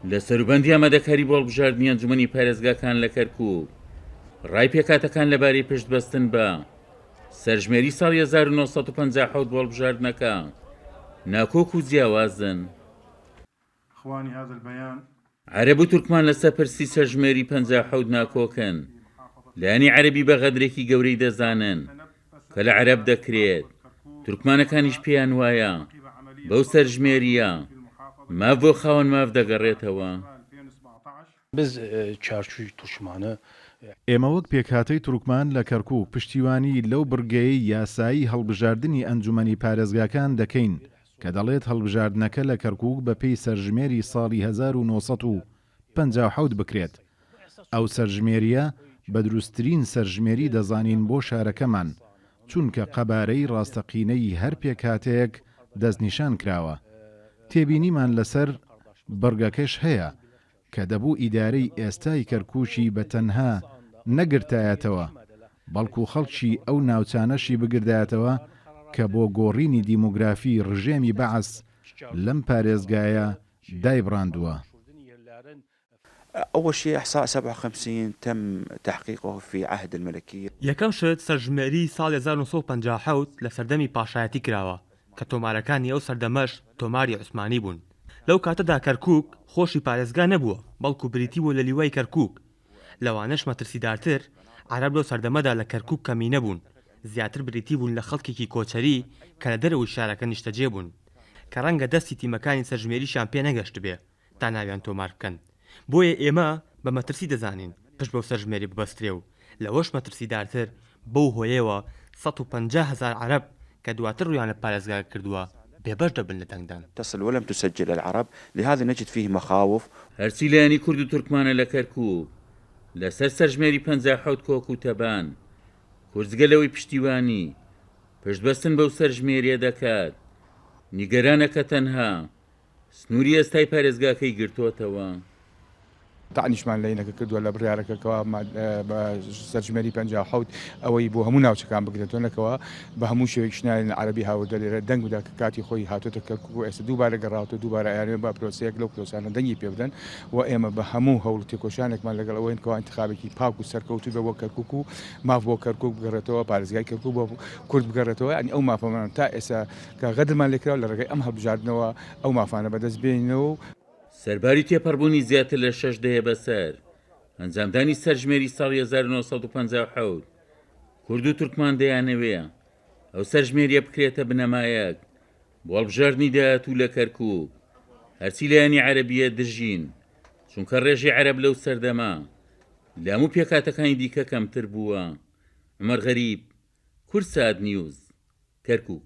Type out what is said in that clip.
لە سەروبەندی ئامادەکاری بۆ هەڵبژاردننی ئەنجومەنی پارێزگاکان لە کەرکووک ڕای پێکاتەکان لەبارەی پشتبەستن بە سەرژمێری ساڵی 1957 بۆ هەڵبژاردنەکە ناکۆک و جیاوازن. عەرەب و تورکمان لەسەر پرسی سەرژمێری 57 ناکۆکن. لایەنی عەرەبی بە غەدرێکی گەورەی دەزانن کە لە عەرەب دەکرێت. تورکمانەکانیش پێیان وایە بەو سەرژمێریە ماف بۆ خاوەن ماف دەگەڕێتەوە. biz çarşuy Türkmanı ئێمە وەک پێکهاتەی تورکمان لە کەرکووک پشتیوانی لەو بڕگەی یاسایی هەڵبژاردننی ئەنجومەنی پارێزگاکان دەکەین کە دەڵێت هەڵبژاردنەکە لە کەرکووک بە پێی سەرژمێری ساڵی 1957 بکرێت. ئەو سەرژمێریە بە دروستترین سەرژمێری دەزانین بۆ شارەکەمان چونکە قەبارەی ڕاستەقینەی هەر پێکهاتەیەک دەستنیشان کراوە. تێبینیمان لەسەر بڕگەکەش هەیە کە دەبوو ئیدارەی ئێستای کەرکووکی بە تەنها نەگرتایەتەوە بەڵکو خەڵکی ئەو ناوچانەشی بگردایەتەوە کە بۆ گۆڕینی دیموگرافی ڕژێمی بەعەس لەم پارێزگایە دایبڕاندووە. أول شيء إحصاء 57 تم تحقيقه في عهد الملكية. یەکەم شت سەرژمێری ساڵی 1950 لە سەردەمی پاشایەتی کراوە کە تۆمارەکانی ئەو سەردەمەش تۆماری عوسمانی بوون. لەو کاتەدا کەرکووک خۆشی پارێزگا نەبووە بەڵکو بریتی بوو لە لیوای کەرکووک. لەوانەش مەترسیدارتر عەرەب لەو سەردەمەدا لە کەرکووک کەمی نەبوون. زیاتر بریتی بوون لە خەڵکێکی کۆچەری کە لە دەرەوەی شارەکە نیشتەجێ بوون کە ڕەنگە دەستی تیمەکانی سەرژمێریشان پێ نەگەشت بێ تا ناویان تۆمار بکەن. بۆیە ئێمە بە مەترسی دەزانین پشت بەو سەرژمێری ببەسترێ و لەوەش مەترسیدارتر بەو هۆیەوە 150,000 عەرەب کە دواتر ڕویان لە پارێزگا کردووە بێبەش دەبن لە دەنگدان. تصل ولم تسجل العرب لهذا نجد فيه مخاوف. هەرچی لایەنی کورد و تورکمانە لە کەرکووک لەسەر سەرژمێری 57 کۆک و تەبان کورزگەلەوەی پشتیوانی پشتبەستن بەو سەرژمێریە دەکات. نیگەرانەکە تەنها سنووری ئێستای پارێزگاکەی گرتوۆتەوە. تعنیشمان لەینەکە کردووە لە بڕیارەکەەوە بە سەرژمێری 57 ئەوەی بۆ هەموو ناوچەکان بگرێتۆنەکەوە بە هەموو شێوەی شنایان عەرەبی هاوردە لێرە دەنگ بدا کە کاتی خۆی هاتوۆتە کەرکووک و ئێستا دووبارە گەڕاوەوە دووبارە یانوێ بە پرۆسەیەک لەو پرۆسانە دەنگی پێ بدەن و ئێمە بە هەموو هەوڵ تێکۆشانێکمان لەگەڵ ئەوەین کەوا انتخابێکی پاک و سەرکەوتوو بە بۆ کەرکووک و ماف بۆ کەرکووک بگەڕێتەوە پارێزگای کەرکووک بۆ کورد بگەڕێتەوە. ئەنی ئەو مافەمان تا ئێستا کە غەدرمان لێکراوە لە ڕێگەی ئەم هەڵبژاردنەوە ئەو مافانە بەدەست بێنینەوە. سەرباری تێپەڕبوونی زیاتر لە 6 دەیە بەسەر ئەنجامدانی سەرژمێری ساڵی 1957 کورد و تورکمان دەیانەوێ ئەو سەرژمێریە بکرێتە بنەمایەک بۆ هەڵبژاردننی داهاتوو لە کەرکووک. هەرچی لایەنی عەرەبیە دژین چونکە ڕێژی عەرەب لەو سەردەما لە هەموو پێکاتەکانی دیکە کەمتر بووە. عومەر غەریب، کورسات نیوز، کەرکووک.